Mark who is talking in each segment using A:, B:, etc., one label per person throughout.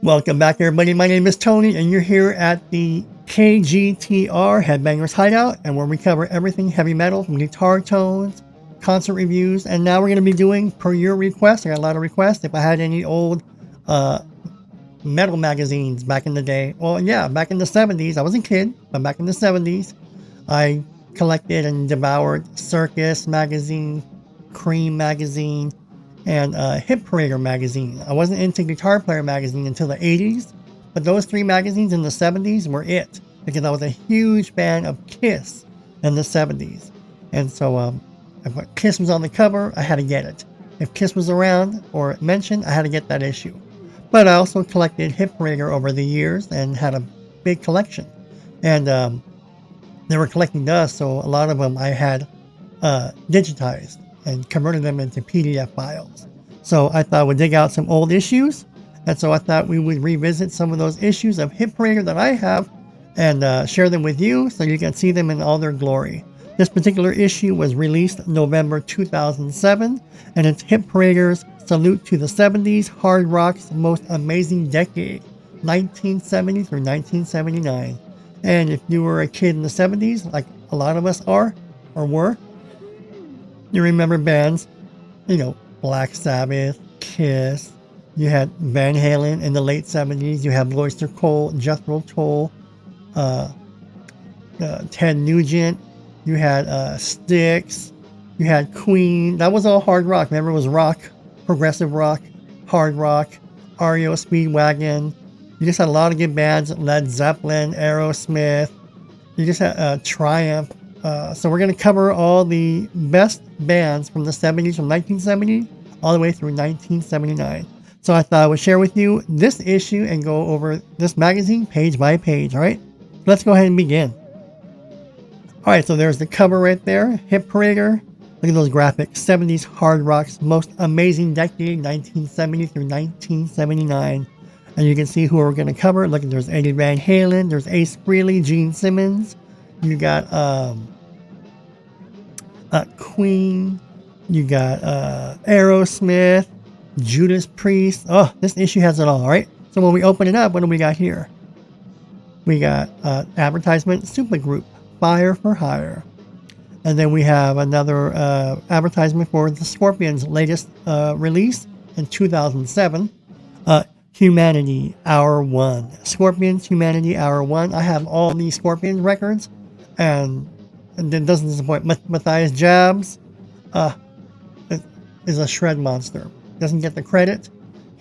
A: Welcome back, everybody. My name is Tony, and you're here at the KGTR Headbangers Hideout, and where we cover everything heavy metal from guitar tones, concert reviews, and now we're going to be doing, per your request, I got a lot of requests, if I had any old metal magazines back in the day. Well, yeah, back in the 70s. I wasn't a kid, but back in the 70s, I collected and devoured Circus magazine, Cream magazine, and Hip Parader magazine. I wasn't into Guitar Player magazine until the 80s, but those three magazines in the 70s were it, because I was a huge fan of Kiss in the 70s. And so if Kiss was on the cover, I had to get it. If Kiss was around or mentioned, I had to get that issue. But I also collected Hip Parader over the years and had a big collection. And they were collecting dust, so a lot of them I had digitized and converted them into PDF files. So I thought we'd dig out some old issues, and so I thought we would revisit some of those issues of Hip Parader that I have and share them with you so you can see them in all their glory. This particular issue was released November 2007, and it's Hip Parader's Salute to the 70s, Hard Rock's Most Amazing Decade, 1970 through 1979. And if you were a kid in the 70s, like a lot of us are, or were, you remember bands, Black Sabbath, Kiss. You had Van Halen in the late 70s. You had Royster Cole, Jethro Tull, Ted Nugent. You had Styx. You had Queen. That was all hard rock. Remember, it was rock, progressive rock, hard rock, REO Speedwagon. You just had a lot of good bands. Led Zeppelin, Aerosmith. You just had Triumph. So we're going to cover all the best bands from the 70s, from 1970 all the way through 1979. So I thought I would share with you this issue and go over this magazine page by page. All right, let's go ahead and begin. All right, so there's the cover right there. Hip Parader. Look at those graphics. 70s hard rock's most amazing decade, 1970 through 1979. And you can see who we're going to cover. Look, there's Eddie Van Halen. There's Ace Frehley, Gene Simmons. You got Queen. You got Aerosmith, Judas Priest. Oh, this issue has it all, right? So when we open it up, what do we got here? We got advertisement, Supergroup, Fire for Hire. And then we have another advertisement for the Scorpions' latest release in 2007. Humanity, Hour 1. Scorpions, Humanity, Hour 1. I have all these Scorpions records, and it doesn't disappoint. Matthias Jabs is a shred monster. Doesn't get the credit.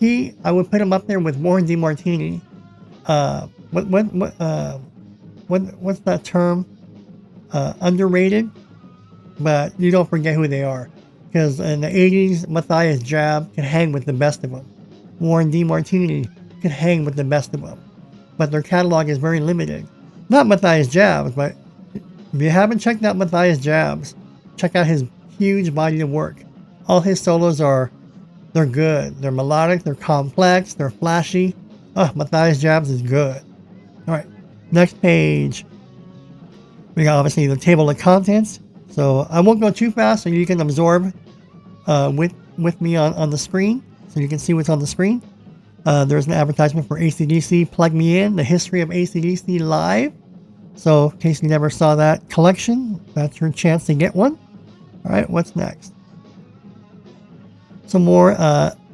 A: I would put him up there with Warren DeMartini. What's that term? Underrated, but you don't forget who they are. Because in the 80s, Matthias Jabs could hang with the best of them. Warren DeMartini could hang with the best of them. But their catalog is very limited. Not Matthias Jabs, but if you haven't checked out Matthias Jabs, check out his huge body of work. All his solos they're good. They're melodic, they're complex, they're flashy. Matthias Jabs is good. All right, next page. We got obviously the table of contents. So I won't go too fast so you can absorb with me on the screen. So you can see what's on the screen. There's an advertisement for AC/DC Plug Me In, the history of AC/DC live. So in case you never saw that collection, that's your chance to get one. All right, what's next? Some more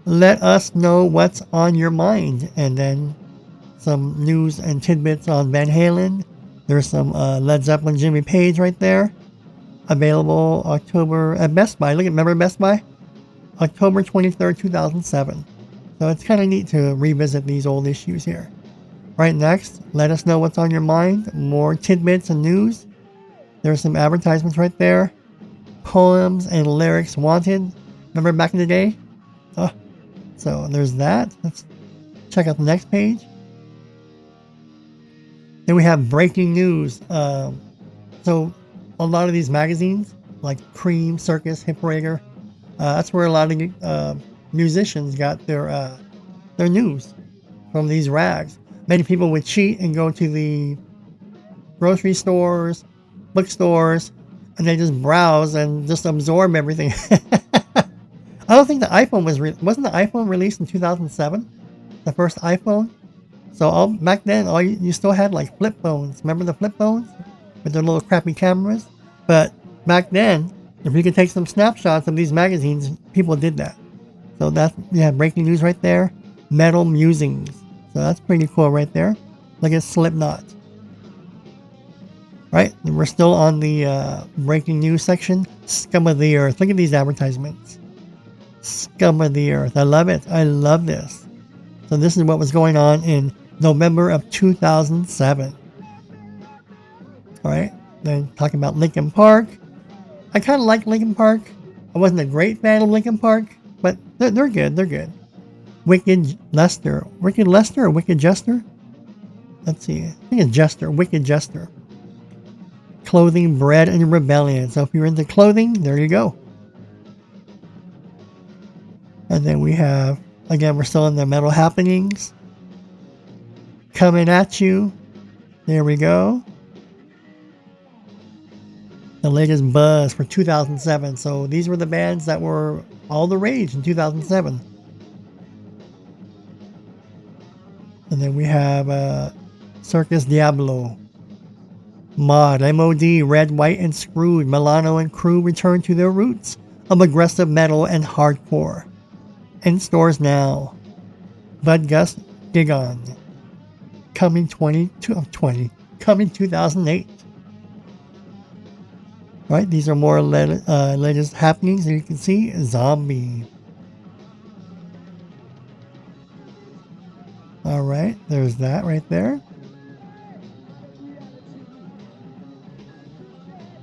A: let us know what's on your mind, and then some news and tidbits on Van Halen. There's some Led Zeppelin, Jimmy Page right there. Available October at Best Buy. Remember Best Buy? October 23rd, 2007. So it's kind of neat to revisit these old issues here. Right next, let us know what's on your mind. More tidbits and news. There's some advertisements right there. Poems and lyrics wanted. Remember back in the day? So there's that. Let's check out the next page. Then we have breaking news. So a lot of these magazines, like Cream, Circus, Hip Parader, that's where a lot of musicians got their news, from these rags. Many people would cheat and go to the grocery stores, bookstores, and they just browse and just absorb everything. I don't think the iPhone wasn't the iPhone released in 2007? The first iPhone? So back then, you still had like flip phones. Remember the flip phones with their little crappy cameras? But back then, if you could take some snapshots of these magazines, people did that. So that's, yeah, breaking news right there. Metal musings. So that's pretty cool right there. Look at Slipknot. Right? And we're still on the breaking news section. Scum of the earth. Look at these advertisements. Scum of the earth. I love it. I love this. So this is what was going on in November of 2007. All right. Then talking about Linkin Park. I kind of like Linkin Park. I wasn't a great fan of Linkin Park, but they're good. They're good. Wicked Lester. Wicked Lester or Wicked Jester? Let's see. I think it's Jester. Wicked Jester. Clothing, bread, and rebellion. So if you're into clothing, there you go. And then we have, again, we're still in the metal happenings. Coming at you. There we go. The latest buzz for 2007. So these were the bands that were all the rage in 2007. And then we have Circus Diablo. Mod, MOD, Red, White, and Screwed. Milano and crew return to their roots of aggressive metal and hardcore. In stores now. Bud Gus Gigon. Coming 2008. Right, these are more latest happenings. And you can see Zombie. All right, there's that right there.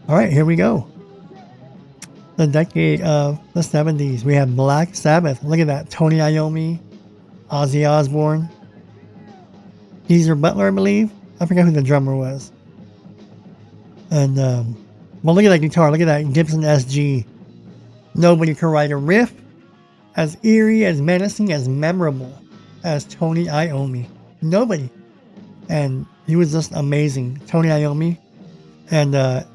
A: All right, here we go. The decade of the 70s. We have Black Sabbath. Look at that. Tony Iommi, Ozzy Osbourne, Geezer Butler, I believe. I forgot who the drummer was. And, well, look at that guitar. Look at that Gibson SG. Nobody could write a riff as eerie, as menacing, as memorable as Tony Iommi. Nobody. And he was just amazing. Tony Iommi. And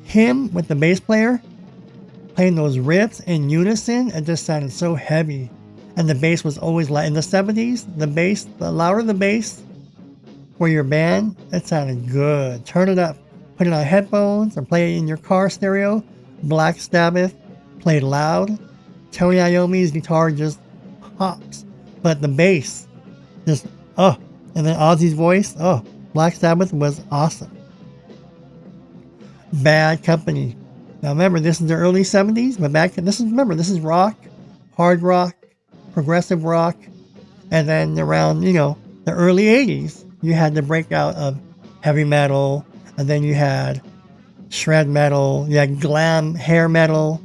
A: him with the bass player playing those riffs in unison, it just sounded so heavy. And the bass was always loud. In the 70s, the bass, the louder the bass for your band, it sounded good. Turn it up. Put it on headphones or play it in your car stereo. Black Sabbath played loud. Tony Iommi's guitar just pops. But the bass just, oh. And then Ozzy's voice, oh. Black Sabbath was awesome. Bad Company. Now remember, this is the early 70s, but this is rock, hard rock, progressive rock, and then around, the early 80s, you had the breakout of heavy metal, and then you had shred metal, you had glam, hair metal,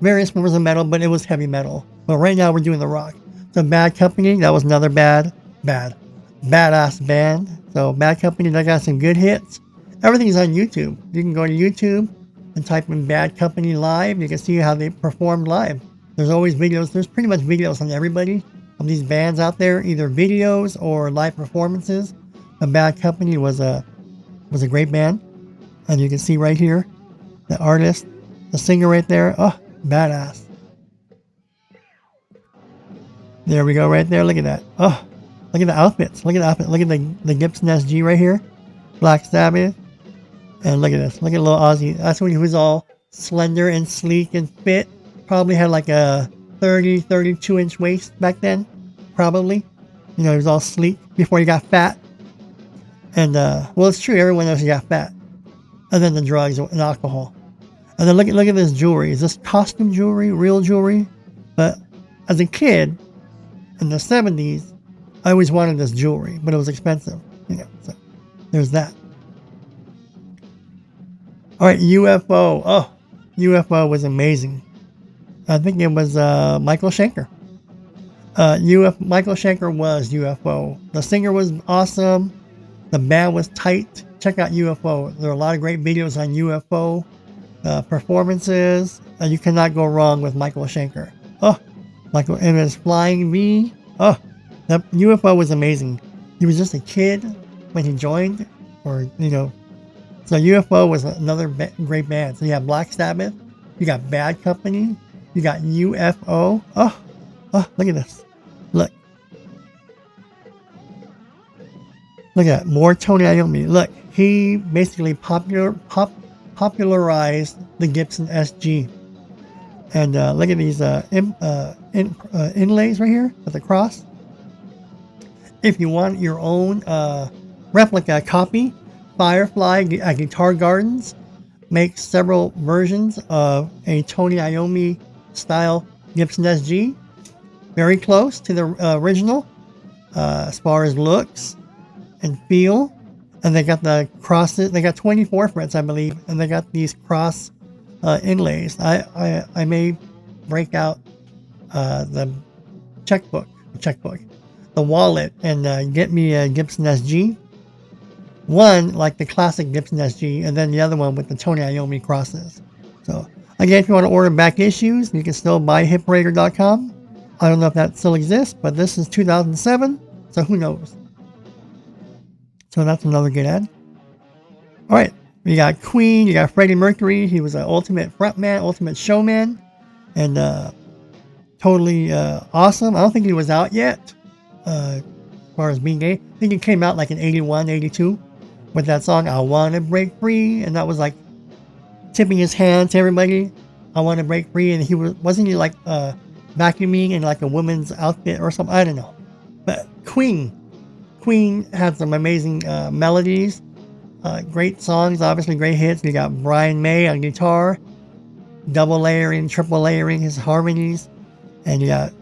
A: various forms of metal, but it was heavy metal. But right now we're doing the rock. So Bad Company, that was another badass band. So Bad Company, they got some good hits. Everything's on YouTube. You can go to YouTube and type in Bad Company live. You can see how they performed live. There's always videos. There's pretty much videos on everybody of these bands out there, either videos or live performances. But Bad Company was a great band. And you can see right here, the artist, the singer right there. Oh, badass. There we go right there. Look at that. Oh, look at the outfits. Look at the outfit. Look at the Gibson SG right here. Black Sabbath. And look at this. Look at little Ozzy. That's when he was all slender and sleek and fit. Probably had like a 32-inch waist back then. Probably. He was all sleek before he got fat. And, well, it's true. Everyone knows he got fat. And then the drugs and alcohol. And then look at this jewelry. Is this costume jewelry? Real jewelry? But as a kid, in the 70s, I always wanted this jewelry. But it was expensive. So there's that. All right, UFO. Oh, UFO was amazing. I think it was Michael Schenker. Michael Schenker was UFO. The singer was awesome. The band was tight. Check out UFO. There are a lot of great videos on UFO performances. You cannot go wrong with Michael Schenker. Oh, Michael and his Flying V. Oh, the UFO was amazing. He was just a kid when he joined, or So UFO was another great band. So you have Black Sabbath, you got Bad Company, you got UFO. Oh, look at this. Look. Look at that, more Tony Iommi. Look, he basically popularized the Gibson SG. And look at these inlays right here with the cross. If you want your own replica copy, Firefly at Guitar Gardens makes several versions of a Tony Iommi style Gibson SG. Very close to the original as far as looks and feel. And they got the crosses. They got 24 frets, I believe, and they got these cross inlays. I may break out the checkbook, the wallet, and get me a Gibson SG. One like the classic Gibson SG, and then the other one with the Tony Iommi crosses. So again, if you want to order back issues, you can still buy hiprater.com. I don't know if that still exists, but this is 2007, so who knows? So that's another good ad. All right, you got Queen, you got Freddie Mercury. He was an ultimate frontman, ultimate showman, and totally awesome. I don't think he was out yet as far as being gay. I think he came out like in 81, 82 with that song, I Want to Break Free, and that was like tipping his hand to everybody. I want to break free, and wasn't he like vacuuming in like a woman's outfit or something? I don't know. But Queen had some amazing melodies, great songs, obviously great hits. You got Brian May on guitar, double layering, triple layering his harmonies, and you got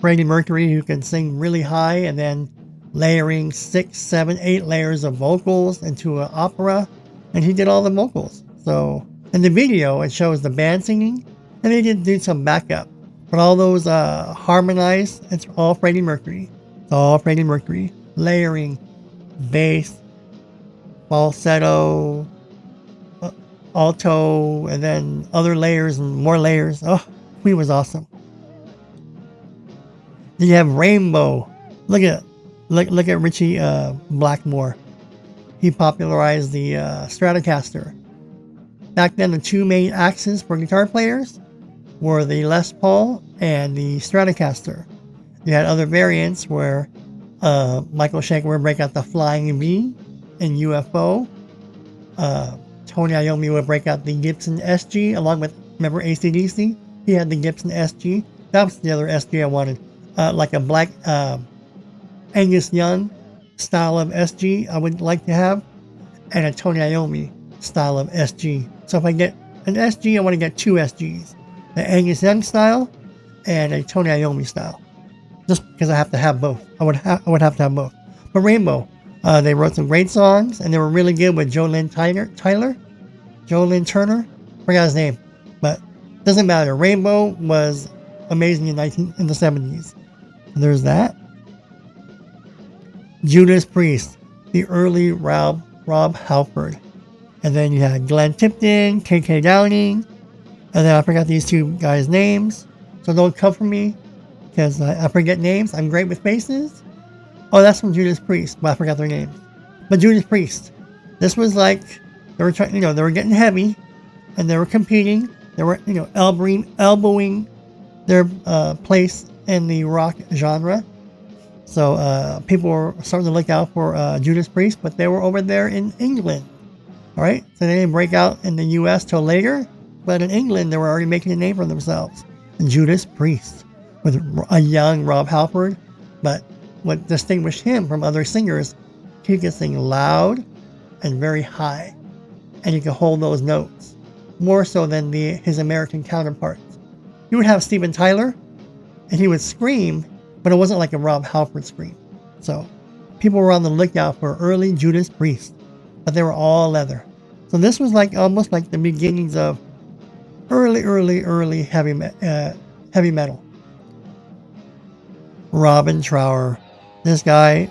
A: Freddie Mercury, who can sing really high and then layering 6, 7, 8 layers of vocals into an opera, and he did all the vocals. So in the video, it shows the band singing, and they did do some backup. But all those harmonized, it's all Freddie Mercury. It's all Freddie Mercury. Layering, bass, falsetto, alto, and then other layers and more layers. Oh, he was awesome. Then you have Rainbow. Look at Richie Blackmore. He popularized the Stratocaster. Back then, the two main axes for guitar players were the Les Paul and the Stratocaster. You had other variants where Michael Schenker would break out the Flying V in UFO. Tony Iommi would break out the Gibson SG along with, remember AC/DC? He had the Gibson SG. That was the other SG I wanted. Like a black Angus Young style of SG I would like to have, and a Tony Iommi style of SG. So if I get an SG, I want to get two SGs. The Angus Young style and a Tony Iommi style. Just because I have to have both. I would have to have both. But Rainbow, they wrote some great songs, and they were really good with Joe Lynn Turner. Forgot his name, but doesn't matter. Rainbow was amazing in the 70s. And there's that. Judas Priest, the early Rob Halford. And then you had Glenn Tipton, KK Downing, and then I forgot these two guys' names. So don't come for me, because I forget names. I'm great with faces. Oh, that's from Judas Priest, but I forgot their names. But Judas Priest, this was like they were trying, they were getting heavy, and they were competing. They were, elbowing their place in the rock genre. So people were starting to look out for Judas Priest, but they were over there in England. All right, so they didn't break out in the U.S. till later, but in England they were already making a name for themselves. And Judas Priest, with a young Rob Halford, but what distinguished him from other singers, he could sing loud and very high, and he could hold those notes more so than his American counterparts. You would have Steven Tyler, and he would scream, but it wasn't like a Rob Halford scream. So people were on the lookout for early Judas Priest, but they were all leather. So this was like almost like the beginnings of early heavy metal. Robin Trower, this guy,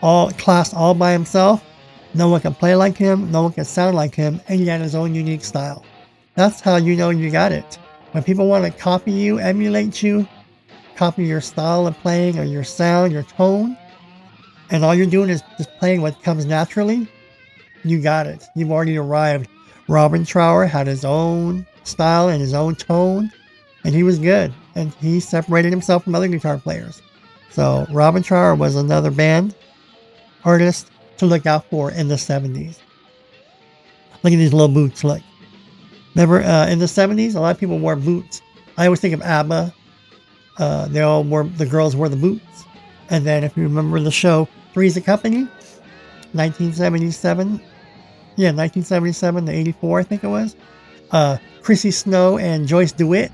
A: classed all by himself. No one can play like him, no one can sound like him, and he had his own unique style. That's how you know you got it. When people want to copy you, emulate you, copy your style of playing or your sound, your tone, and all you're doing is just playing what comes naturally, you got it. You've already arrived. Robin Trower had his own style and his own tone, and he was good, and he separated himself from other guitar players. So Robin Trower was another band artists to look out for in the 70s. Look at these little boots, look. Remember, in the 70s, a lot of people wore boots. I always think of ABBA. The girls wore the boots. And then if you remember the show Three's a Company, 1977. Yeah, 1977 to 84, I think it was. Chrissy Snow and Joyce DeWitt.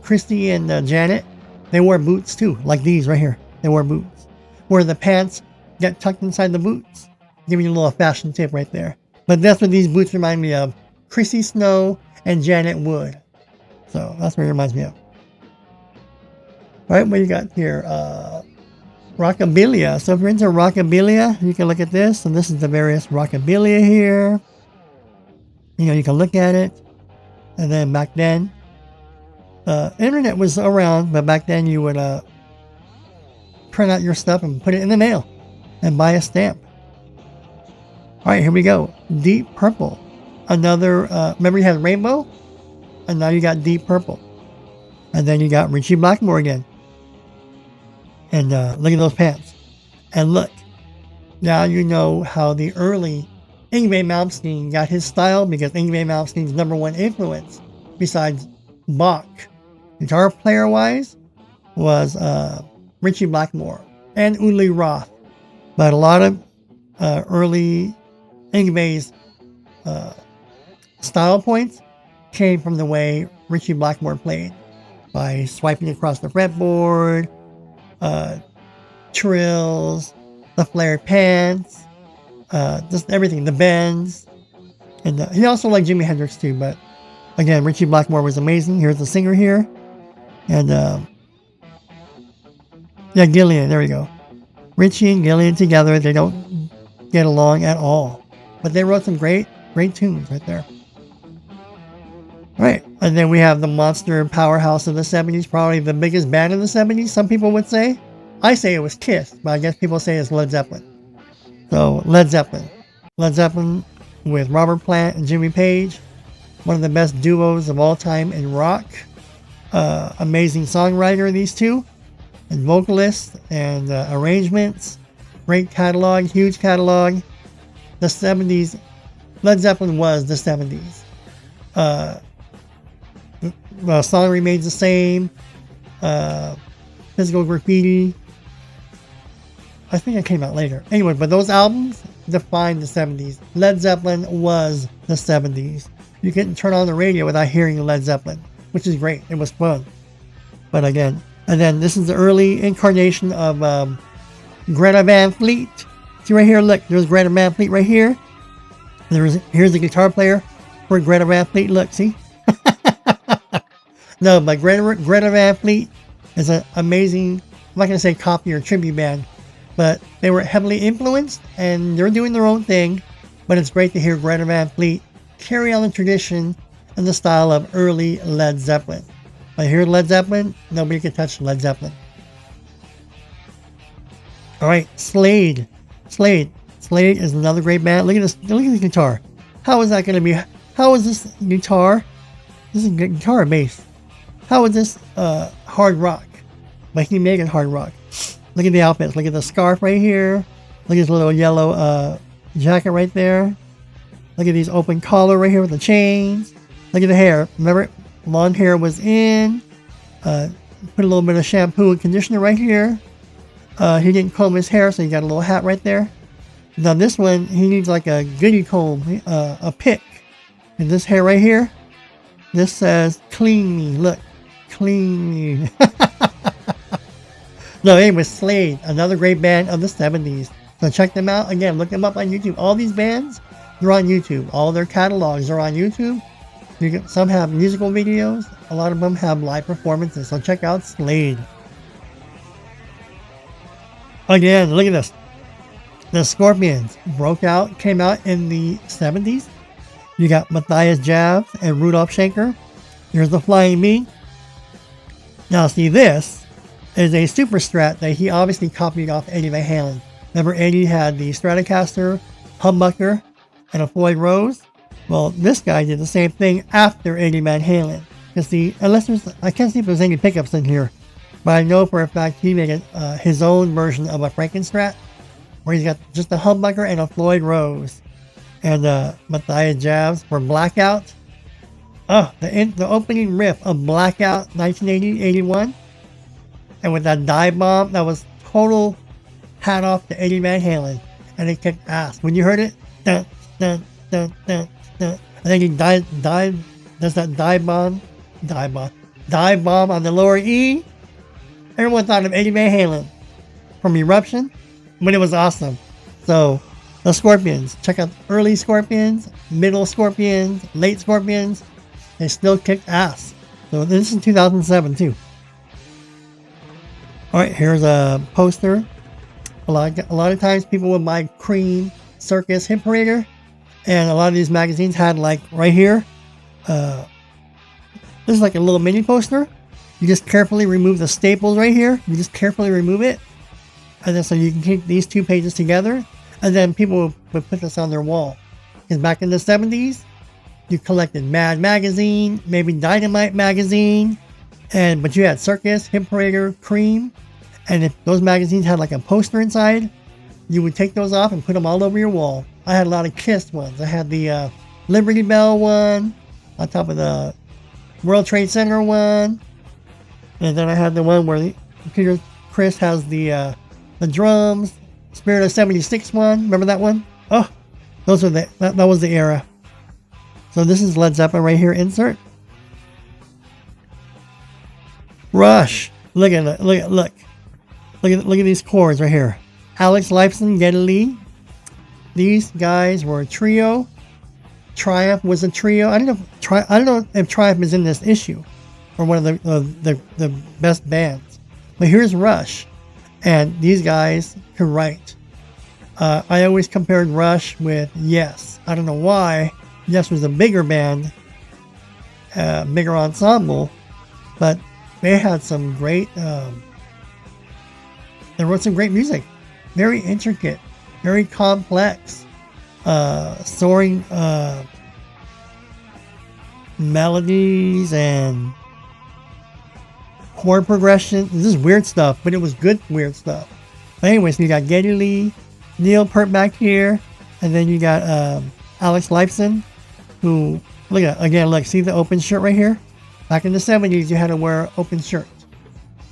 A: Christy and Janet, they wore boots too, like these right here. They wore boots. Where the pants get tucked inside the boots. Giving you a little fashion tip right there. But that's what these boots remind me of. Chrissy Snow and Janet Wood. So that's what it reminds me of. All right, what you got here? Rockabilia. So if you're into rockabilia, you can look at this. And this is the various rockabilia here. You know, you can look at it. And then back then, internet was around, but back then you would print out your stuff and put it in the mail and buy a stamp. All right, here we go. Deep Purple. Another, remember you had Rainbow? And now you got Deep Purple. And then you got Richie Blackmore again. And look at those pants. And look, now you know how the early Yngwie Malmsteen got his style, because Yngwie Malmsteen's #1 influence, besides Bach, guitar player wise, was Richie Blackmore and Uli Roth. But a lot of early Yngwie's style points came from the way Richie Blackmore played, by swiping across the fretboard, trills, the flared pants, just everything, the bends. And he also liked Jimi Hendrix too, but again, Richie Blackmore was amazing. Here's the singer here. And yeah, Gillian, there we go. Richie and Gillian together, they don't get along at all. But they wrote some great tunes right there. All right, and then we have the monster powerhouse of the 70s, probably the biggest band in the 70s, some people would say. I say it was Kiss, but I guess people say it's Led Zeppelin. So, Led Zeppelin. Led Zeppelin with Robert Plant and Jimmy Page. One of the best duos of all time in rock. Amazing songwriter, these two. And vocalists and arrangements. Great catalog, huge catalog. The 70s. Led Zeppelin was the 70s. The song remains the same. Physical Graffiti. I think it came out later. Anyway, but those albums defined the 70s. Led Zeppelin was the 70s. You couldn't turn on the radio without hearing Led Zeppelin, which is great. It was fun. But again, and then this is the early incarnation of Greta Van Fleet. See right here, look, there's Greta Van Fleet right here. Here's the guitar player for Greta Van Fleet. Look, see? No, but Greta Van Fleet is an amazing, I'm not going to say copy or tribute band, but they were heavily influenced and they're doing their own thing. But it's great to hear Greta Van Fleet carry on the tradition and the style of early Led Zeppelin. But here Led Zeppelin, nobody can touch Led Zeppelin. All right, Slade. Slade is another great band. Look at this. Look at the guitar. How is that going to be? How is this guitar? This is guitar bass. How is this hard rock? But he made it hard rock. Look at the outfits. Look at the scarf right here. Look at this little yellow jacket right there. Look at these open collar right here with the chains. Look at the hair. Remember, blonde hair was in. Put a little bit of shampoo and conditioner right here. He didn't comb his hair, so he got a little hat right there. Now this one, he needs like a goody comb, a pick. And this hair right here, this says, clean me. Look, clean me. No, anyway, Slade, another great band of the 70s. So check them out. Again, look them up on YouTube. All these bands, they're on YouTube. All their catalogs are on YouTube. Some have musical videos. A lot of them have live performances. So check out Slade. Again, look at this. The Scorpions came out in the 70s. You got Matthias Jabs and Rudolf Schenker. Here's the Flying Bee. Now see, this is a Super Strat that he obviously copied off Eddie Van Halen. Remember, Eddie had the Stratocaster, humbucker, and a Floyd Rose? Well, this guy did the same thing after Eddie Van Halen. Because I can't see if there's any pickups in here, but I know for a fact he made his own version of a Frankenstrat. where he's got just a humbucker and a Floyd Rose. And Matthias Jabs for Blackout. Oh, the opening riff of Blackout 1980-81. And with that dive bomb, that was total hat off to Eddie Van Halen. And it kicked ass. When you heard it, dun, dun, dun, dun, dun, and then he does that dive bomb on the lower E. Everyone thought of Eddie Van Halen from Eruption, but it was awesome. So, the Scorpions. Check out early Scorpions, middle Scorpions, late Scorpions. They still kicked ass. So this is 2007 too. Alright, here's a poster. A lot of times people would buy Cream, Circus, Hit Parader. And a lot of these magazines had like right here. This is like a little mini poster. You just carefully remove the staples right here. You just carefully remove it. And then so you can keep these two pages together. And then people would put this on their wall. Because back in the 70s, you collected Mad Magazine, maybe Dynamite Magazine, but you had Circus, Hit Parader, Cream, and if those magazines had like a poster inside, you would take those off and put them all over your wall. I had a lot of Kiss ones. I had the Liberty Bell one, on top of the World Trade Center one, and then I had the one where Peter Criss has the drums, Spirit of 76 one. Remember that one? Oh, those were that was the era. So this is Led Zeppelin right here, insert. Rush. Look at these chords right here. Alex Lifeson, Geddy Lee. These guys were a trio. Triumph was a trio. I don't know if Triumph is in this issue or one of the best bands. But here's Rush, and these guys could write. I always compared Rush with Yes. I don't know why. Yes was a bigger band, bigger ensemble, but they had some great, they wrote some great music. Very intricate, very complex, soaring melodies and chord progression. This is weird stuff, but it was good weird stuff. But anyways, you got Geddy Lee, Neil Peart back here, and then you got Alex Lifeson, who, look, see the open shirt right here? Back in the 70s, you had to wear open shirt,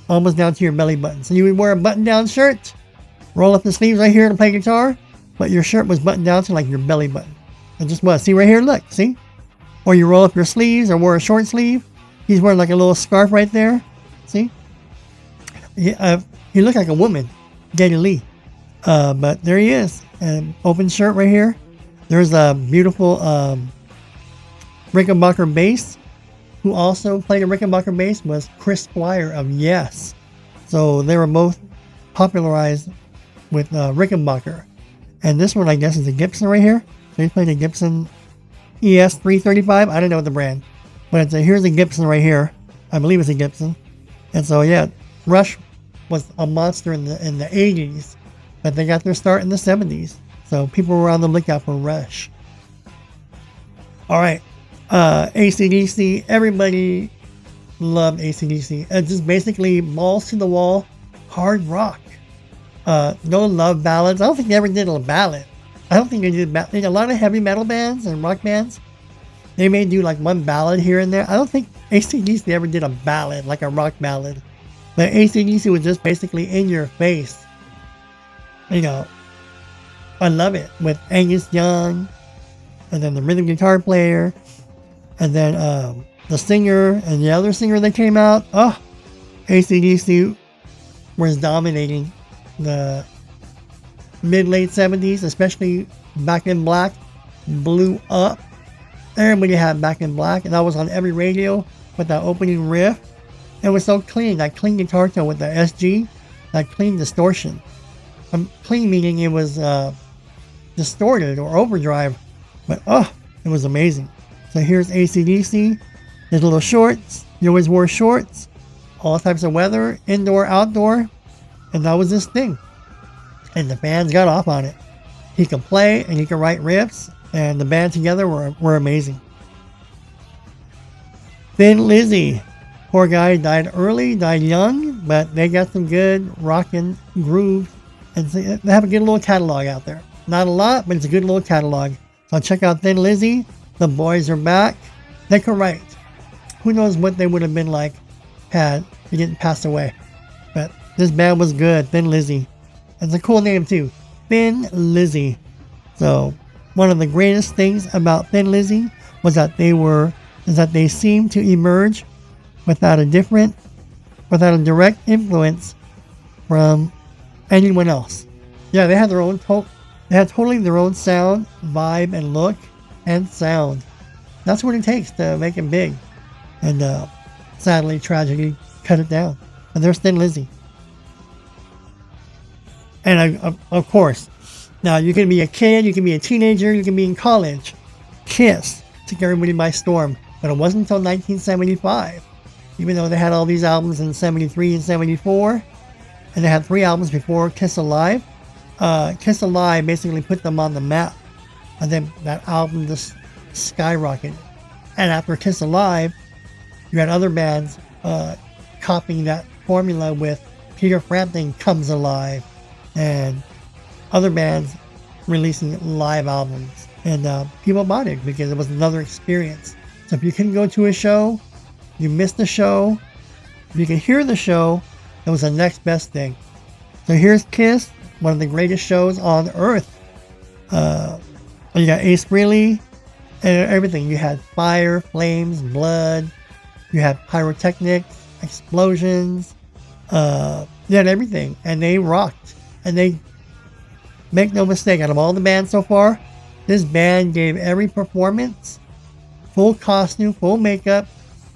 A: almost down to your belly button. So you would wear a button-down shirt, roll up the sleeves right here to play guitar, but your shirt was buttoned down to like your belly button. And just what? See right here? Look, see? Or you roll up your sleeves or wear a short sleeve. He's wearing like a little scarf right there. See? He looked like a woman, Geddy Lee. But there he is. Open shirt right here. There's a beautiful Rickenbacker bass. Who also played a Rickenbacker bass was Chris Squire of Yes. So they were both popularized with Rickenbacker. And this one, I guess, is a Gibson right here. So he played a Gibson ES335. I don't know the brand. But here's a Gibson right here. I believe it's a Gibson. And so, yeah, Rush was a monster in the 80s. But they got their start in the 70s. So people were on the lookout for Rush. All right. AC/DC. Everybody loved AC/DC. Just basically balls to the wall, hard rock. No love ballads. I don't think they ever did a ballad. I don't think they did a lot of heavy metal bands and rock bands. They may do like one ballad here and there. I don't think AC/DC ever did a ballad, like a rock ballad. But AC/DC was just basically in your face. You know, I love it with Angus Young, and then the rhythm guitar player, and then the singer and the other singer that came out. Oh, AC/DC was dominating the mid-late 70s, especially Back in Black blew up. Everybody had Back in Black, and that was on every radio with that opening riff. It was so clean, that clean guitar tone with the SG, that clean distortion. Clean meaning it was distorted or overdrive, but it was amazing. So here's AC/DC. His little shorts. He always wore shorts, all types of weather, indoor, outdoor, and that was his thing. And the fans got off on it. He could play and he could write riffs, and the band together were amazing. Thin Lizzy. Poor guy died early, died young, but they got some good rockin' groove And so they have a good little catalog out there. Not a lot, but it's a good little catalog. So check out Thin Lizzy. The boys are back. They can write. Who knows what they would have been like had they didn't pass away. But this band was good. Thin Lizzy. It's a cool name too. Thin Lizzy. So one of the greatest things about Thin Lizzy was that they seemed to emerge without a direct influence from anyone else. Yeah, they had their own totally their own sound, vibe, and look, and sound. That's what it takes to make it big. And sadly, tragedy cut it down. And there's Thin Lizzy. And of course, now you can be a kid, you can be a teenager, you can be in college. Kiss took everybody by storm. But it wasn't until 1975. Even though they had all these albums in 73 and 74. And they had 3 albums before Kiss Alive. Kiss Alive basically put them on the map. And then that album just skyrocketed. And after Kiss Alive, you had other bands copying that formula with Peter Frampton Comes Alive. And other bands releasing live albums. And people bought it because it was another experience. So if you couldn't go to a show, you missed the show. If you could hear the show, it was the next best thing. So here's Kiss, one of the greatest shows on earth. You got Ace Frehley and everything. You had fire, flames, blood. You had pyrotechnics, explosions. You had everything. And they rocked. And they, make no mistake, out of all the bands so far, this band gave every performance, full costume, full makeup.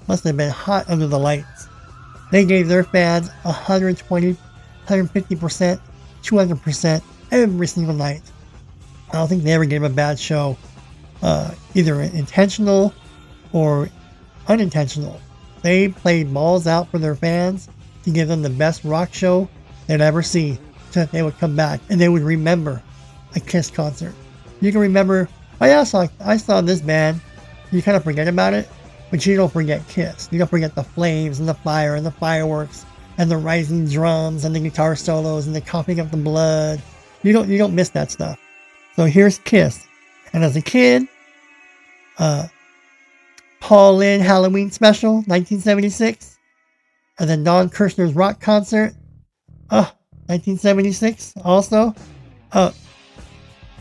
A: Must have been hot under the lights. They gave their fans 120, 150%, 200% every single night. I don't think they ever gave a bad show, either intentional or unintentional. They played balls out for their fans to give them the best rock show they'd ever see, so that they would come back and they would remember a Kiss concert. You can remember, oh yeah, I saw this band. You kind of forget about it, but you don't forget Kiss. You don't forget the flames and the fire and the fireworks and the rising drums and the guitar solos and the coughing of the blood. You don't miss that stuff. So here's Kiss. And as a kid, Paul Lynde Halloween Special, 1976. And then Don Kirshner's rock concert, 1976 also.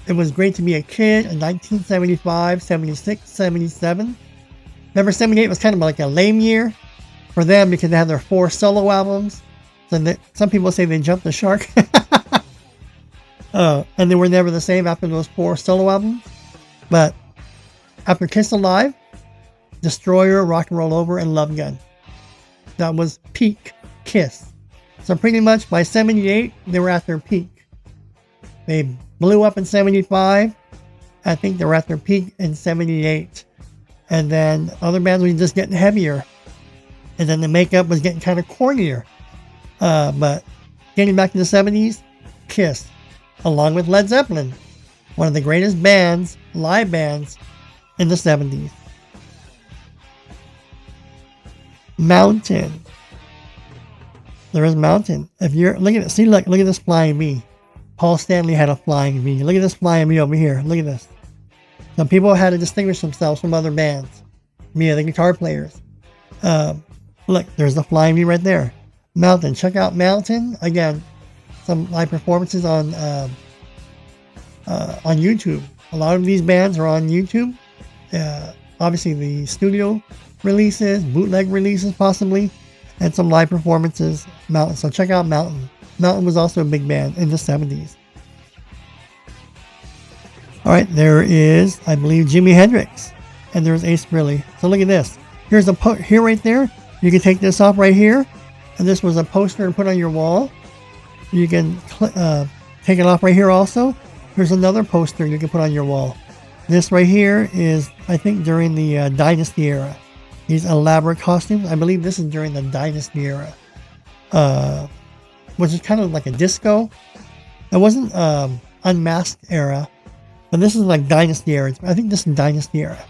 A: It was great to be a kid in 1975, 76, 77. Remember, 78 was kind of like a lame year for them because they had their 4 solo albums. So some people say they jumped the shark. And they were never the same after those 4 solo albums. But after Kiss Alive, Destroyer, Rock and Roll Over, and Love Gun. That was peak Kiss. So pretty much by 78, they were at their peak. They blew up in 75. I think they were at their peak in 78. And then other bands were just getting heavier. And then the makeup was getting kind of cornier. But getting back to the 70s, Kiss, along with Led Zeppelin, one of the greatest bands, live bands, in the 70s. Mountain. There is Mountain. If you're look at it, see, look at this flying V. Paul Stanley had a flying V. Look at this flying V over here. Look at this. Some people had to distinguish themselves from other bands. Me, the guitar players. Look, there's the flying V right there. Mountain. Check out Mountain. Again, some live performances on YouTube. A lot of these bands are on YouTube. Obviously, the studio releases, bootleg releases possibly, and some live performances. Mountain. So check out Mountain. Mountain was also a big band in the 70s. Alright, there is, I believe, Jimi Hendrix. And there's Ace Frehley. So look at this. Here's a here right there. You can take this off right here. And this was a poster to put on your wall. You can take it off right here also. Here's another poster you can put on your wall. This right here is, I think, during the Dynasty era. These elaborate costumes. I believe this is during the Dynasty era. Which is kind of like a disco. It wasn't Unmasked era. But this is like Dynasty era. I think this is Dynasty era.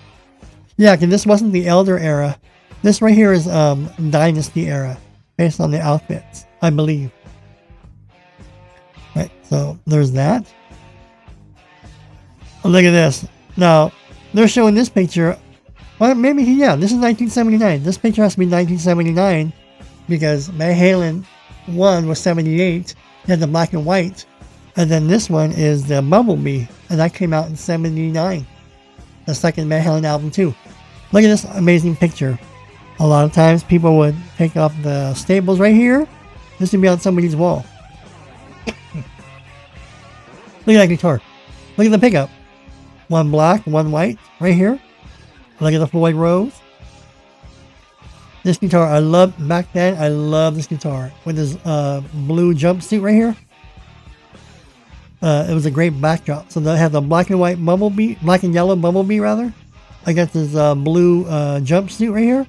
A: Yeah, because this wasn't the Elder era. This right here is Dynasty era. Based on the outfits, I believe. Right, So there's that. Oh, look at this. Now, they're showing this picture. Well, maybe, yeah, this is 1979. This picture has to be 1979 because Van Halen 1 was 78. You had the black and white. And then this one is the Bumblebee, and that came out in 79. The second Van Halen album, too. Look at this amazing picture. A lot of times people would take off the staples right here. This would be on somebody's wall. Look at that guitar. Look at the pickup. One black, one white, right here. Look at the Floyd Rose. This guitar, I loved back then. I love this guitar with this blue jumpsuit right here. It was a great backdrop. So they have the black and white Bumblebee, black and yellow Bumblebee rather. I got this blue jumpsuit right here.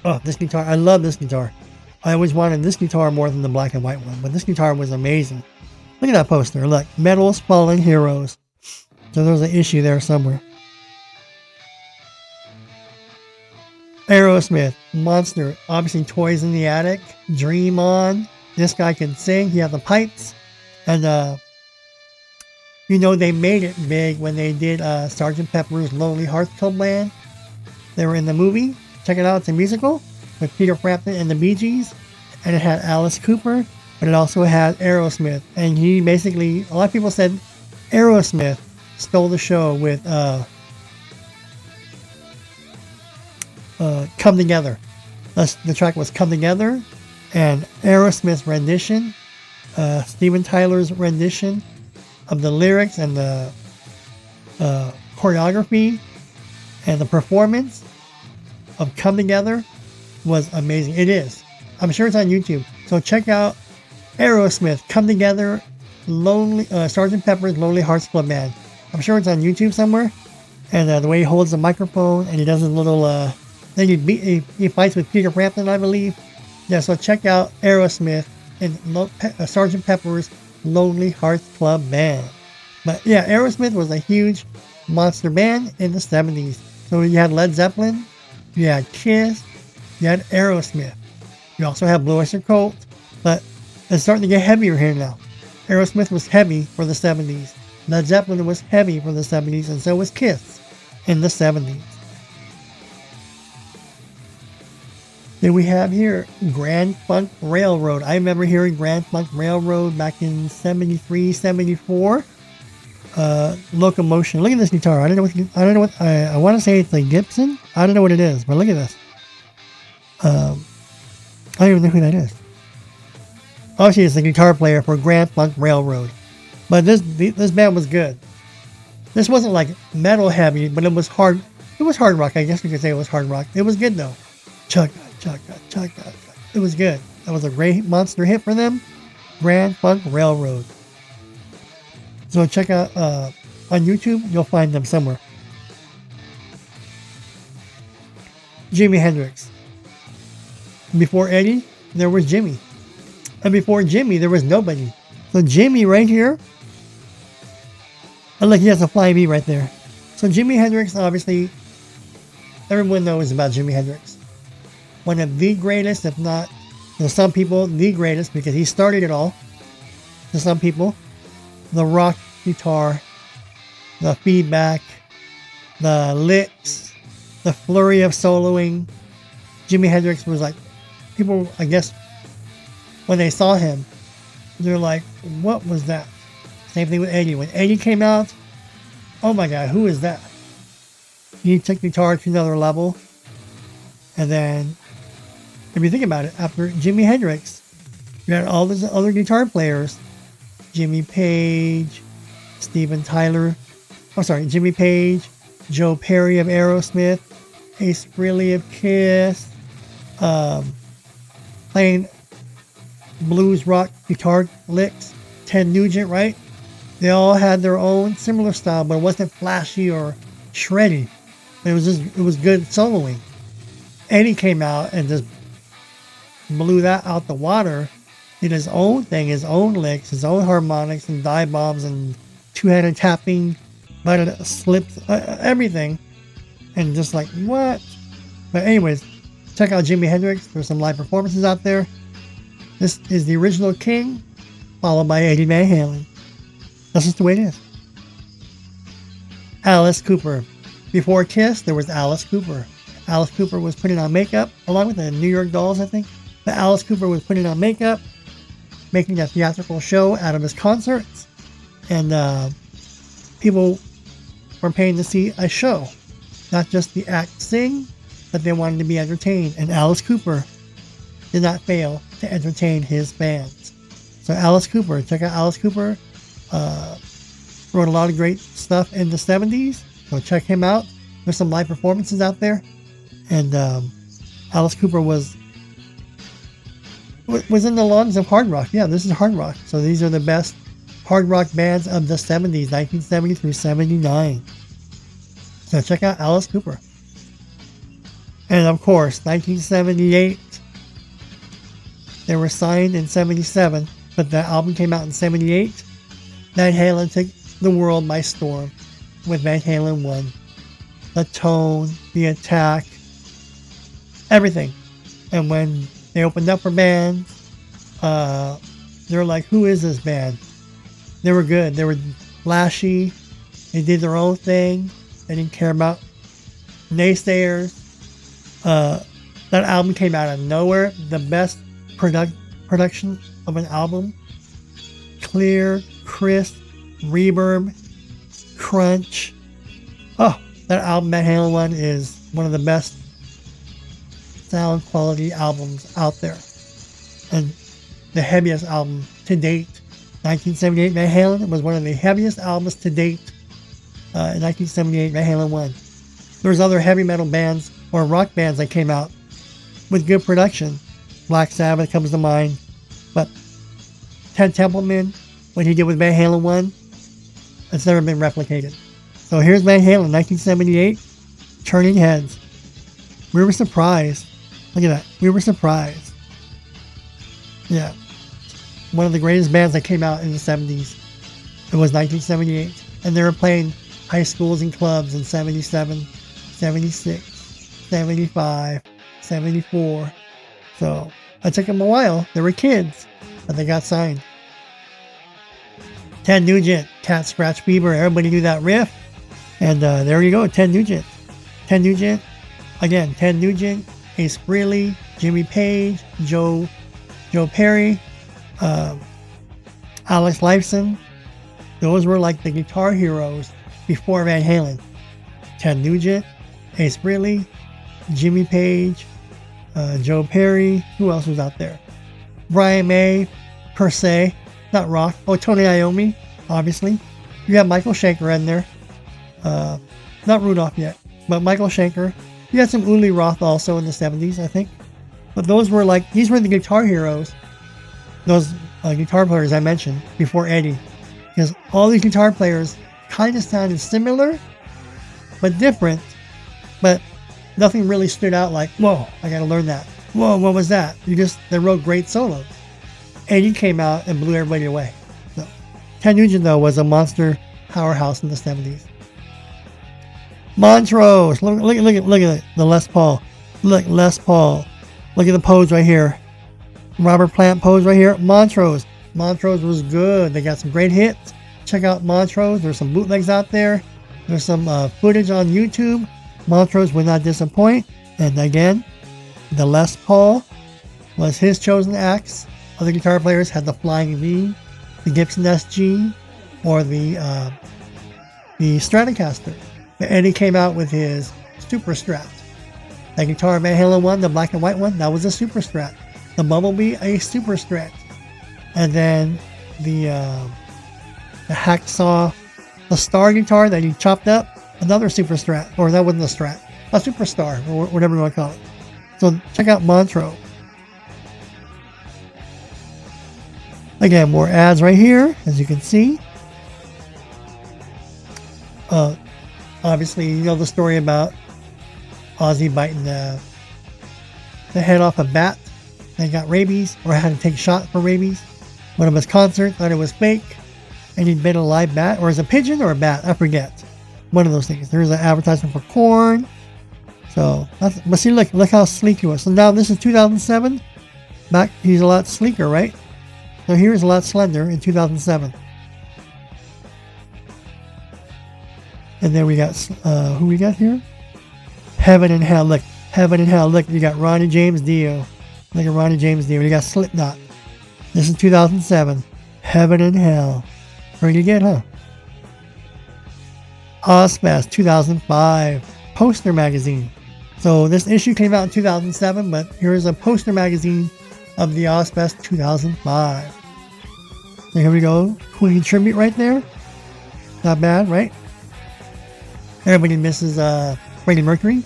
A: Oh, this guitar, I love this guitar. I always wanted this guitar more than the black and white one, but this guitar was amazing. Look at that poster. Look, Metals, Fallen Heroes. So there's an issue there somewhere. Aerosmith, Monster, obviously Toys in the Attic, Dream On. This guy can sing. He has the pipes. And, you know, they made it big when they did Sgt. Pepper's Lonely Hearts Club Band. They were in the movie. Check it out. It's a musical with Peter Frampton and the Bee Gees. And it had Alice Cooper, but it also had Aerosmith. And he basically, a lot of people said Aerosmith stole the show with Come Together. The track was Come Together, and Aerosmith's rendition, Steven Tyler's rendition of the lyrics and the choreography and the performance of Come Together was amazing. It is. I'm sure it's on YouTube. So check out Aerosmith, Come Together, Sgt. Pepper's Lonely Hearts Club Band. I'm sure it's on YouTube somewhere. And the way he holds the microphone and he does his little, then he fights with Peter Frampton, I believe. Yeah, so check out Aerosmith and Sgt. Pepper's Lonely Hearts Club Band. But yeah, Aerosmith was a huge monster band in the 70s. So you had Led Zeppelin, you had Kiss, you had Aerosmith. You also have Blue Oyster Cult, but it's starting to get heavier here now. Aerosmith was heavy for the 70s. Led Zeppelin was heavy for the 70s, and so was Kiss in the 70s. Then we have here Grand Funk Railroad. I remember hearing Grand Funk Railroad back in 73, 74. Locomotion. Look at this guitar. I don't know what I want to say it's a Gibson. I don't know what it is, but look at this. I don't even know who that is. Obviously, it's the guitar player for Grand Funk Railroad. But this band was good. This wasn't like metal heavy, but it was hard. It was hard rock. I guess you could say it was hard rock. It was good though. Chugga, chugga, chugga. It was good. That was a great monster hit for them. Grand Funk Railroad. So check out on YouTube. You'll find them somewhere. Jimi Hendrix. Before Eddie, there was Jimmy. And before Jimmy, there was nobody. So Jimmy right here. And look, he has a flying V right there. So Jimi Hendrix, obviously, everyone knows about Jimi Hendrix. One of the greatest, if not, to some people, the greatest, because he started it all. To some people, the rock guitar, the feedback, the licks, the flurry of soloing. Jimi Hendrix was like, people, I guess, when they saw him, they're like, what was that? Same thing with Eddie. When Eddie came out, oh my God, who is that? He took guitar to another level. And then, if you think about it, after Jimi Hendrix, you had all these other guitar players. Jimmy Page, Steven Tyler, Jimmy Page, Joe Perry of Aerosmith, Ace Frehley of Kiss, playing blues rock guitar licks. Ted Nugent, right? They all had their own similar style, but it wasn't flashy or shreddy. It was good soloing. Eddie came out and just blew that out the water. Did his own thing, his own licks, his own harmonics and dive bombs and two-handed tapping, slips, everything. And just like, what? But anyways, check out Jimi Hendrix. There's some live performances out there. This is the original King. followed by Eddie Van Halen. That's just the way it is. Alice Cooper. Before Kiss, there was Alice Cooper. Alice Cooper was putting on makeup, along with the New York Dolls, I think. But Alice Cooper was putting on makeup, making a theatrical show out of his concerts. And people were paying to see a show. Not just the act sing, but they wanted to be entertained. And Alice Cooper did not fail to entertain his fans. So Alice Cooper, check out Alice Cooper. Wrote a lot of great stuff in the 70s. So check him out. There's some live performances out there. And Alice Cooper was in the lungs of hard rock. Yeah, this is hard rock. So these are the best hard rock bands of the 70s, 1970 through 79. So check out Alice Cooper. And of course, 1978, they were signed in 77, but the album came out in 78. Van Halen took the world by storm with Van Halen 1. The tone, the attack, everything. And when they opened up for bands, they were like, who is this band? They were good. They were flashy. They did their own thing. They didn't care about naysayers. That album came out of nowhere. The best production of an album. Clear, crisp, reverb, crunch. Oh, that album, Van Halen 1, is one of the best sound quality albums out there. And the heaviest album to date. 1978 Van Halen was one of the heaviest albums to date. In 1978 Van Halen 1. There was other heavy metal bands or rock bands that came out with good production. Black Sabbath comes to mind. But Ted Templeman, what he did with Van Halen 1, it's never been replicated. So here's Van Halen, 1978, turning heads. We were surprised. Look at that. We were surprised. Yeah. One of the greatest bands that came out in the 70s. It was 1978. And they were playing high schools and clubs in 77, 76, 75, 74. So it took them a while. They were kids, but they got signed. Ted Nugent, Cat Scratch Fever. Everybody knew that riff. And there you go, Ted Nugent. Ted Nugent. Again, Ted Nugent, Ace Frehley, Jimmy Page, Joe Perry, Alex Lifeson. Those were like the guitar heroes before Van Halen. Ted Nugent, Ace Frehley, Jimmy Page, Joe Perry. Who else was out there? Brian May, per se. Not rock. Oh, Tony Iommi, obviously. You have Michael Schenker in there. Not Rudolph yet, but Michael Schenker. You had some Uli Roth also in the 70s, I think. But these were the guitar heroes. Those guitar players I mentioned before Eddie. Because all these guitar players kind of sounded similar, but different. But nothing really stood out like, whoa, I got to learn that. Whoa, what was that? They wrote great solos. Eddie came out and blew everybody away. So, Ted Nugent, though, was a monster powerhouse in the 70s. Montrose. Look at it. The Les Paul. Look, Les Paul. Look at the pose right here. Robert Plant pose right here. Montrose. Montrose was good. They got some great hits. Check out Montrose. There's some bootlegs out there. There's some footage on YouTube. Montrose would not disappoint. And again, the Les Paul was his chosen axe. Other guitar players had the Flying V, the Gibson SG, or the Stratocaster. But Eddie came out with his Super Strat. That guitar Van Halen 1, the black and white one, that was a Super Strat. The Bumblebee, a Super Strat. And then the Hacksaw, the Star guitar that he chopped up, another Super Strat. Or that wasn't a Strat, a Superstar, or whatever you want to call it. So check out Montrose. Again, more ads right here, as you can see. Obviously, you know the story about Ozzy biting the head off a bat. They got rabies, or had to take a shot for rabies. One of his concerts thought it was fake, and he'd bit a live bat, or is it a pigeon or a bat? I forget. One of those things. There's an advertisement for corn. So, but see, look how sleek he was. So now this is 2007. Back, he's a lot sleeker, right? So here's a lot slender in 2007. And then we got, who we got here? Heaven and Hell. Look, Heaven and Hell. Look, you got Ronnie James Dio. Look at Ronnie James Dio. You got Slipknot. This is 2007. Heaven and Hell. Pretty good, huh? Ozfest 2005. Poster magazine. So this issue came out in 2007, but here's a poster magazine of the Ozfest 2005. So here we go. Queen tribute right there. Not bad, right? Everybody misses Freddie Mercury.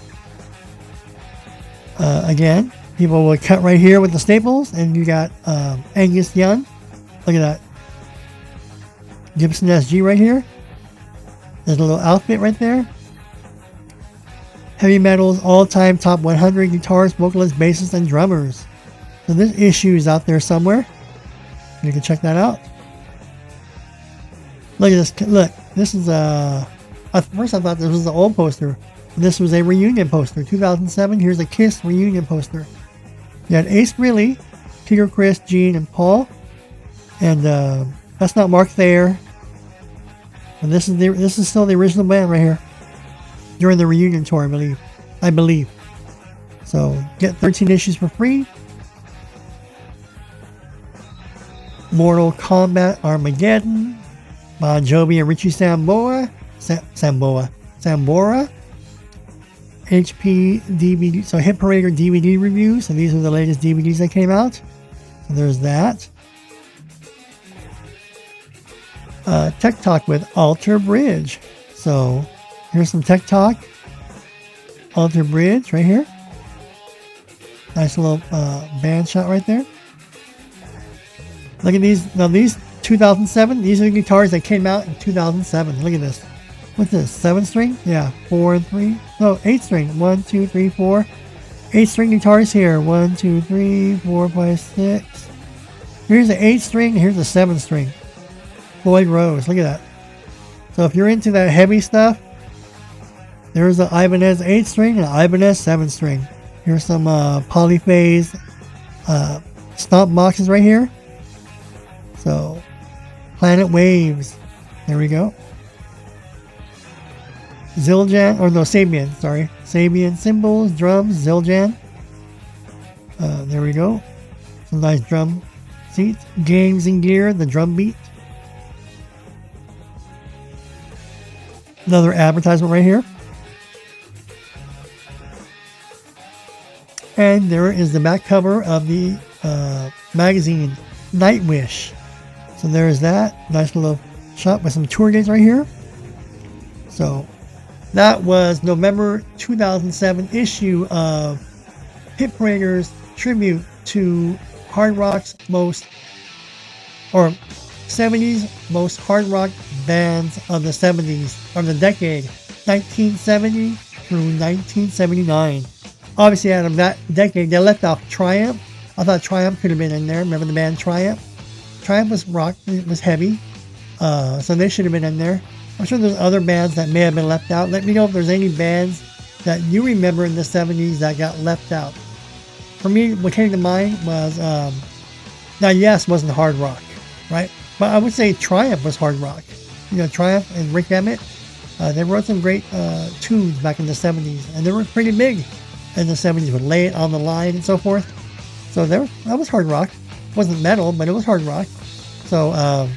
A: Again, people would cut right here with the staples, and you got Angus Young. Look at that. Gibson SG right here. There's a little outfit right there. Heavy Metal's all-time top 100 guitarists, vocalists, bassists, and drummers. So this issue is out there somewhere. You can check that out. Look at this. Look, this is at first I thought this was the old poster. This was a reunion poster. 2007. Here's a Kiss reunion poster. You had Ace Frehley, Peter, Chris, Gene, and Paul. And that's not Mark Thayer. And this is still the original band right here. During the reunion tour, I believe. So get 13 issues for free. Mortal Kombat Armageddon. Bon Jovi and Richie Sambora. Sambora. HP DVD. So Hit Parader DVD reviews. So these are the latest DVDs that came out. So there's that. Tech Talk with Alter Bridge. So here's some Tech Talk. Alter Bridge right here. Nice little band shot right there. Look at these. Now these 2007. These are the guitars that came out in 2007. Look at this. What's this? 7 string? Yeah. 4 and 3. No, 8 string. 1, 2, 3, 4. 8 string guitars here. 1, 2, 3, 4, 5, 6. Here's the 8 string. Here's the 7 string. Floyd Rose. Look at that. So if you're into that heavy stuff, there's the Ibanez 8 string and Ibanez 7 string. Here's some polyphase stomp boxes right here. So Planet Waves. There we go. Zildjian, or no, Sabian, sorry. Sabian cymbals, drums, Zildjian. There we go. Some nice drum seats. Games and Gear, the drum beat. Another advertisement right here. And there is the back cover of the magazine, Nightwish. So there's that. Nice little shot with some tour dates right here. So that was November 2007 issue of Hit Parader's tribute to hard rock's most, or 70s most hard rock bands of the 70s, from the decade 1970 through 1979. Obviously, out of that decade, they left off Triumph. I thought Triumph could have been in there. Remember the band Triumph? Triumph was rock, it was heavy, so they should have been in there. I'm sure there's other bands that may have been left out. Let me know if there's any bands that you remember in the 70s that got left out. For me, what came to mind was, now Yes wasn't hard rock, right? But I would say Triumph was hard rock. You know, Triumph and Rick Emmett, they wrote some great tunes back in the 70s, and they were pretty big in the 70s with Lay It on the Line and so forth. So that was hard rock. It wasn't metal, but it was hard rock. So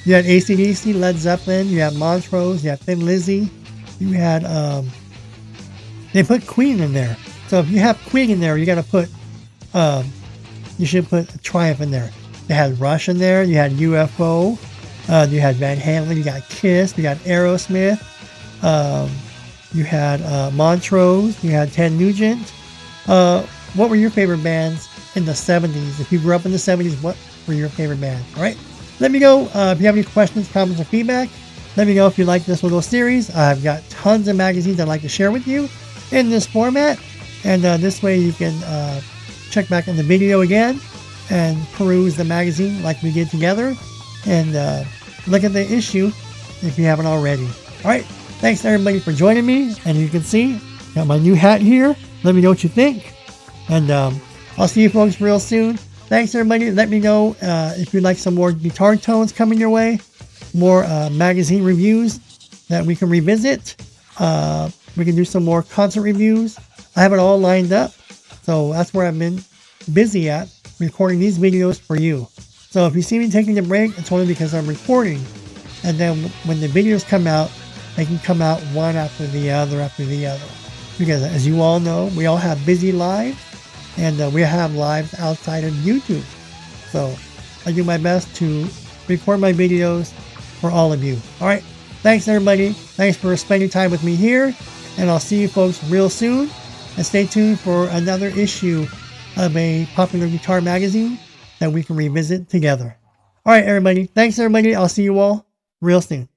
A: you had AC/DC, Led Zeppelin, you had Montrose, you had Thin Lizzy, you had, they put Queen in there. So if you have Queen in there, you got to put, you should put Triumph in there. They had Rush in there, you had UFO, you had Van Halen, you got Kiss, you got Aerosmith, you had Montrose, you had Ted Nugent. What were your favorite bands in the 70s? If you grew up in the 70s, what were your favorite bands? All right. Let me know if you have any questions, comments, or feedback. Let me know if you like this little series. I've got tons of magazines I'd like to share with you in this format. And this way you can check back in the video again and peruse the magazine like we did together. And look at the issue if you haven't already. All right. Thanks everybody for joining me. And you can see, got my new hat here. Let me know what you think. And I'll see you folks real soon thanks everybody. Let me know if you'd like some more guitar tones coming your way, more magazine reviews that we can revisit. We can do some more concert reviews. I have it all lined up, so that's where I've been busy at, recording these videos for you. So if you see me taking a break, it's only because I'm recording, and then when the videos come out, they can come out one after the other because as you all know, we all have busy lives, and we have lives outside of YouTube. So I do my best to record my videos for all of you. All right, thanks everybody. Thanks for spending time with me here, and I'll see you folks real soon. And stay tuned for another issue of a popular guitar magazine that we can revisit together. All right, everybody. Thanks, everybody. I'll see you all real soon.